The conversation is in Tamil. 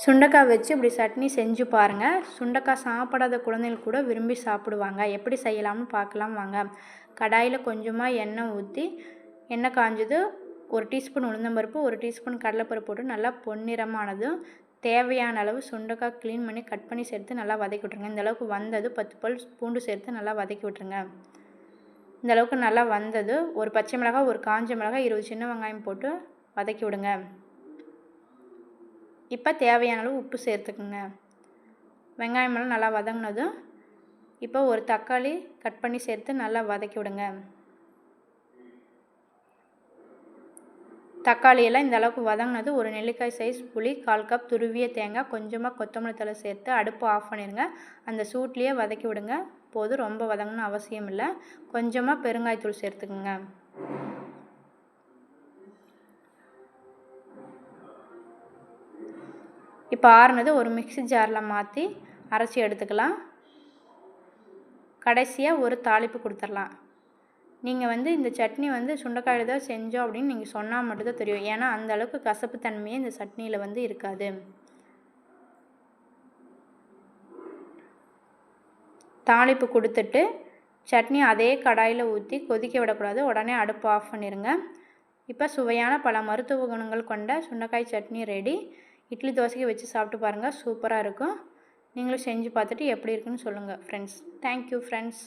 சுண்டைக்காய் வச்சு இப்படி சட்னி செஞ்சு பாருங்கள். சுண்டைக்காய் சாப்பிடாத குழந்தைகள் கூட விரும்பி சாப்பிடுவாங்க. எப்படி செய்யலாம்னு பார்க்கலாம் வாங்க. கடாயில் கொஞ்சமாக எண்ணெய் ஊற்றி, எண்ணெய் காஞ்சது 1 டீஸ்பூன் உளுந்தம்பருப்பு, 1 டீஸ்பூன் கடலைப்பருப்பு போட்டு நல்லா பொன்னிறமானதும் தேவையான அளவு சுண்டைக்காய் க்ளீன் பண்ணி கட் பண்ணி சேர்த்து நல்லா வதக்கி விட்ருங்க. இந்த அளவுக்கு வந்தது 10 பல் பூண்டு சேர்த்து நல்லா வதக்கி விட்ருங்க. இந்த அளவுக்கு நல்லா வந்தது ஒரு பச்சை மிளகாய், ஒரு காஞ்ச மிளகாய், 20 சின்ன வெங்காயம் போட்டு வதக்கி விடுங்க. இப்போ தேவையான அளவு உப்பு சேர்த்துக்குங்க. வெங்காயமெல்லாம் நல்லா வதங்கினதும் இப்போ ஒரு தக்காளி கட் பண்ணி சேர்த்து நல்லா வதக்கி விடுங்க. தக்காளியெல்லாம் இந்த அளவுக்கு வதங்கினது ஒரு நெல்லிக்காய் சைஸ் புளி, 1/4 கப் துருவிய தேங்காய், கொஞ்சமாக கொத்தமல்லி தழை சேர்த்து அடுப்பு ஆஃப் பண்ணிடுங்க. அந்த சூட்லேயே வதக்கி விடுங்க. போதும், ரொம்ப வதங்கணும்னு அவசியம் இல்லை. கொஞ்சமாக பெருங்காயத்தூள் சேர்த்துக்குங்க. இப்போ ஆறுனது ஒரு மிக்ஸி ஜாரில் மாற்றி அரைச்சி எடுத்துக்கலாம். கடைசியாக ஒரு தாளிப்பு கொடுத்துடலாம். நீங்கள் இந்த சட்னி சுண்டைக்காயில் தான் செஞ்சோம் அப்படின்னு நீங்கள் சொன்னால் மட்டும்தான் தெரியும். ஏன்னா அந்த அளவுக்கு கசப்பு தன்மையே இந்த சட்னியில் இருக்காது. தாளிப்பு கொடுத்துட்டு சட்னி அதே கடாயில் ஊற்றி கொதிக்க விடக்கூடாது. உடனே அடுப்பு ஆஃப் பண்ணிடுங்க. இப்போ சுவையான பல மருத்துவ குணங்கள் கொண்ட சுண்டைக்காய் சட்னி ரெடி. இட்லி தோசைக்கு வச்சு சாப்பிட்டு பாருங்கள், சூப்பராக இருக்கும். நீங்களும் செஞ்சு பார்த்துட்டு எப்படி இருக்குன்னு சொல்லுங்கள் ஃப்ரெண்ட்ஸ். Thank you friends.